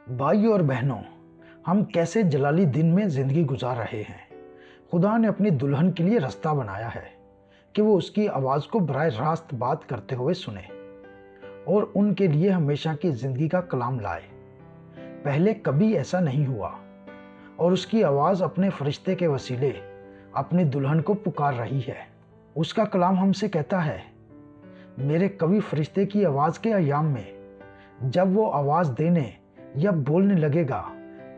भाई और बहनों, हम कैसे जलाली दिन में ज़िंदगी गुजार रहे हैं। खुदा ने अपनी दुल्हन के लिए रास्ता बनाया है कि वो उसकी आवाज़ को बराह रास्त बात करते हुए सुने और उनके लिए हमेशा की ज़िंदगी का कलाम लाए। पहले कभी ऐसा नहीं हुआ और उसकी आवाज़ अपने फरिश्ते के वसीले अपनी दुल्हन को पुकार रही है। उसका कलाम हमसे कहता है, मेरे कवि फरिश्ते की आवाज़ के अयाम में जब वो आवाज़ देने या बोलने लगेगा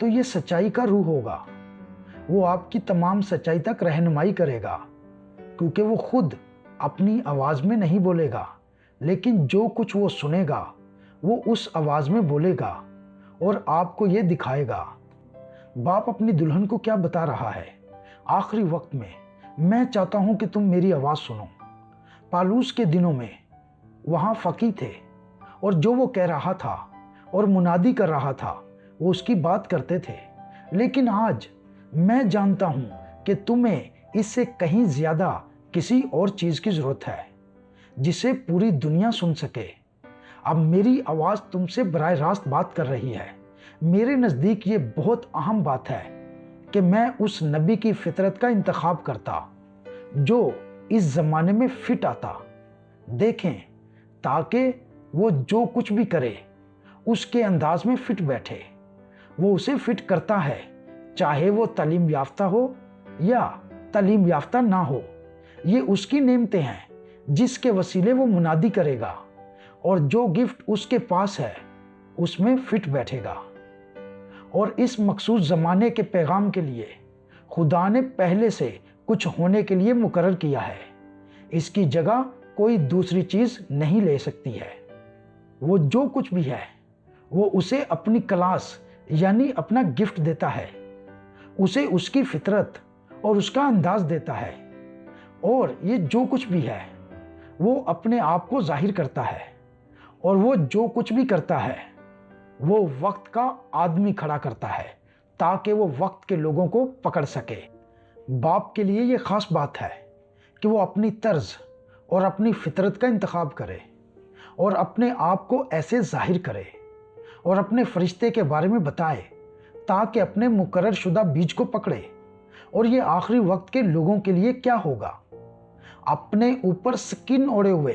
तो ये सच्चाई का रूह होगा। वो आपकी तमाम सच्चाई तक रहनुमाई करेगा, क्योंकि वो खुद अपनी आवाज़ में नहीं बोलेगा, लेकिन जो कुछ वो सुनेगा वो उस आवाज़ में बोलेगा और आपको ये दिखाएगा। बाप अपनी दुल्हन को क्या बता रहा है? आखिरी वक्त में मैं चाहता हूँ कि तुम मेरी आवाज़ सुनो। पालूस के दिनों में वहाँ फकी थे और जो वो कह रहा था और मुनादी कर रहा था वो उसकी बात करते थे, लेकिन आज मैं जानता हूँ कि तुम्हें इससे कहीं ज़्यादा किसी और चीज़ की ज़रूरत है जिसे पूरी दुनिया सुन सके। अब मेरी आवाज़ तुमसे बराह रास्त बात कर रही है। मेरे नज़दीक ये बहुत अहम बात है कि मैं उस नबी की फितरत का इंतखाब करता जो इस ज़माने में फिट आता। देखें, ताकि वो जो कुछ भी करे उसके अंदाज में फिट बैठे। वो उसे फिट करता है, चाहे वो तालीम याफ्ता हो या तालीम याफ्ता ना हो। ये उसकी नेमतें हैं जिसके वसीले वो मुनादी करेगा और जो गिफ्ट उसके पास है उसमें फिट बैठेगा। और इस मखसूस ज़माने के पैगाम के लिए खुदा ने पहले से कुछ होने के लिए मुकर्रर किया है। इसकी जगह कोई दूसरी चीज़ नहीं ले सकती है। वो जो कुछ भी है वो उसे अपनी क्लास यानी अपना गिफ्ट देता है, उसे उसकी फितरत और उसका अंदाज देता है। और ये जो कुछ भी है वो अपने आप को जाहिर करता है और वो जो कुछ भी करता है वो वक्त का आदमी खड़ा करता है ताकि वो वक्त के लोगों को पकड़ सके। बाप के लिए ये ख़ास बात है कि वो अपनी तर्ज और अपनी फितरत का इंतखाब करे और अपने आप को ऐसे जाहिर करे और अपने फरिश्ते के बारे में बताए ताकि अपने मुकर्रर शुदा बीज को पकड़े। और ये आखिरी वक्त के लोगों के लिए क्या होगा? अपने ऊपर स्किन ओढ़े हुए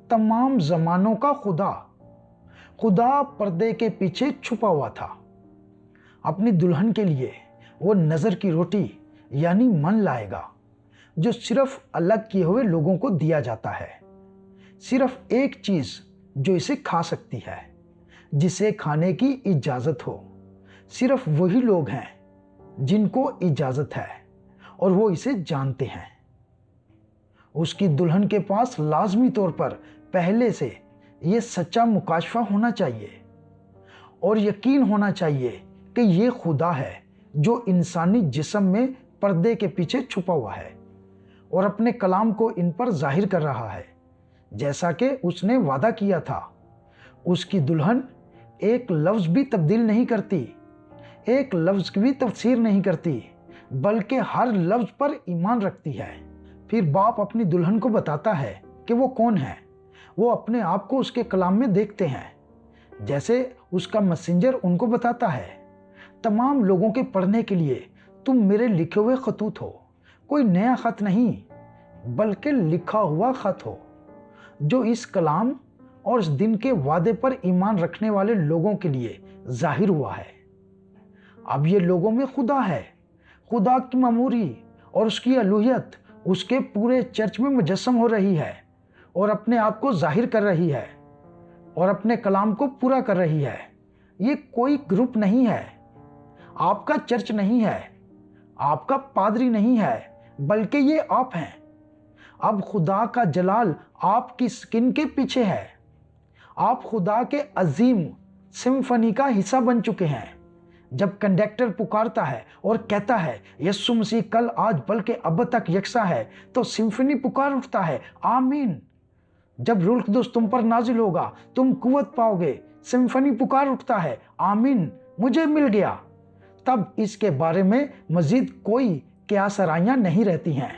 तमाम ज़मानों का खुदा पर्दे के पीछे छुपा हुआ था। अपनी दुल्हन के लिए वो नज़र की रोटी यानी मन लाएगा जो सिर्फ अलग किए हुए लोगों को दिया जाता है। सिर्फ एक चीज़ जो इसे खा सकती है, जिसे खाने की इजाज़त हो। सिर्फ वही लोग हैं जिनको इजाज़त है और वो इसे जानते हैं। उसकी दुल्हन के पास लाजमी तौर पर पहले से ये सच्चा मुकाशफा होना चाहिए और यकीन होना चाहिए कि ये खुदा है जो इंसानी जिस्म में पर्दे के पीछे छुपा हुआ है और अपने कलाम को इन पर जाहिर कर रहा है, जैसा कि उसने वादा किया था। उसकी दुल्हन एक लफ्ज़ भी तब्दील नहीं करती, एक लफ्ज़ की भी तफसीर नहीं करती, बल्कि हर लफ्ज़ पर ईमान रखती है। फिर बाप अपनी दुल्हन को बताता है कि वो कौन है। वो अपने आप को उसके कलाम में देखते हैं, जैसे उसका मैसेंजर उनको बताता है, तमाम लोगों के पढ़ने के लिए तुम मेरे लिखे हुए खतूत हो। कोई नया ख़त नहीं बल्कि लिखा हुआ ख़त हो जो इस कलाम और इस दिन के वादे पर ईमान रखने वाले लोगों के लिए जाहिर हुआ है। अब ये लोगों में खुदा है, खुदा की ममूरी और उसकी अलूहियत उसके पूरे चर्च में मुजस्सम हो रही है और अपने आप को जाहिर कर रही है और अपने कलाम को पूरा कर रही है। ये कोई ग्रुप नहीं है, आपका चर्च नहीं है, आपका पादरी नहीं है, बल्कि ये आप हैं। अब खुदा का जलाल आपकी स्किन के पीछे है। आप खुदा के अजीम सिम्फनी का हिस्सा बन चुके हैं। जब कंडक्टर पुकारता है और कहता है यीशु मसीह कल आज बल्कि अब तक यकसा है, तो सिम्फनी पुकार उठता है, आमीन। जब रूह कुद्दूस तुम पर नाजिल होगा तुम कुव्वत पाओगे, सिम्फनी पुकार उठता है, आमीन, मुझे मिल गया। तब इसके बारे में मजीद कोई क्या सराइयाँ नहीं रहती हैं।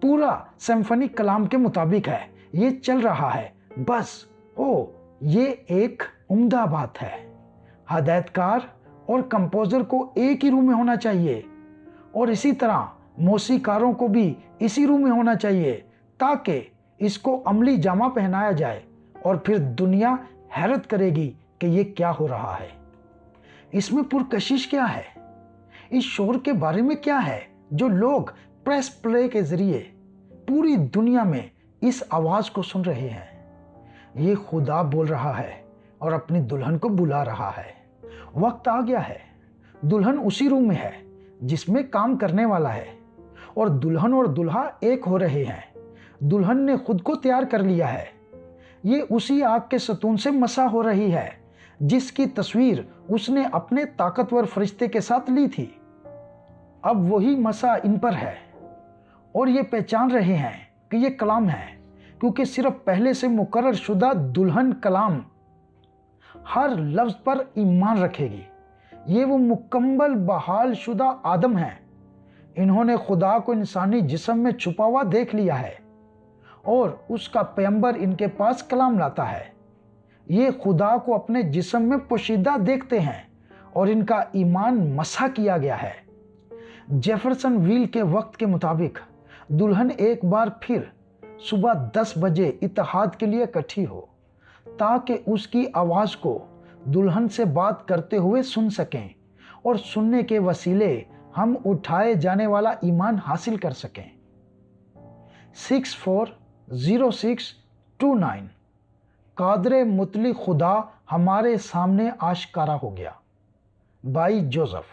पूरा सिम्फनी कलाम के मुताबिक है, ये चल रहा है। बस ये एक उम्दा बात है। हदायतकार और कंपोजर को एक ही रूम में होना चाहिए, और इसी तरह मौसीकारों को भी इसी रूम में होना चाहिए ताकि इसको अमली जामा पहनाया जाए और फिर दुनिया हैरत करेगी कि ये क्या हो रहा है। इसमें पुरकशिश क्या है? इस शोर के बारे में क्या है जो लोग प्रेस प्ले के जरिए पूरी दुनिया में इस आवाज को सुन रहे हैं? ये खुदा बोल रहा है और अपनी दुल्हन को बुला रहा है। वक्त आ गया है। दुल्हन उसी रूम में है जिसमें काम करने वाला है, और दुल्हन और दुल्हा एक हो रहे हैं। दुल्हन ने खुद को तैयार कर लिया है। ये उसी आग के सतून से मसा हो रही है जिसकी तस्वीर उसने अपने ताकतवर फरिश्ते के साथ ली थी। अब वही मसा इन पर है और ये पहचान रहे हैं कि ये कलाम है, क्योंकि सिर्फ पहले से मुकर्रर शुदा दुल्हन कलाम हर लफ्ज पर ईमान रखेगी। ये वो मुकम्मल बहाल शुदा आदम है। इन्होंने खुदा को इंसानी जिस्म में छुपा हुआ देख लिया है और उसका पैगंबर इनके पास कलाम लाता है। ये खुदा को अपने जिस्म में पोशीदा देखते हैं और इनका ईमान मसा किया गया है। जेफरसन व्हील के वक्त के मुताबिक दुल्हन एक बार फिर सुबह 10 बजे इत्तेहाद के लिए इकट्ठी हो, ताकि उसकी आवाज़ को दुल्हन से बात करते हुए सुन सकें और सुनने के वसीले हम उठाए जाने वाला ईमान हासिल कर सकें। 640629 कादरे मुतली खुदा हमारे सामने आश्कारा हो गया। By Joseph.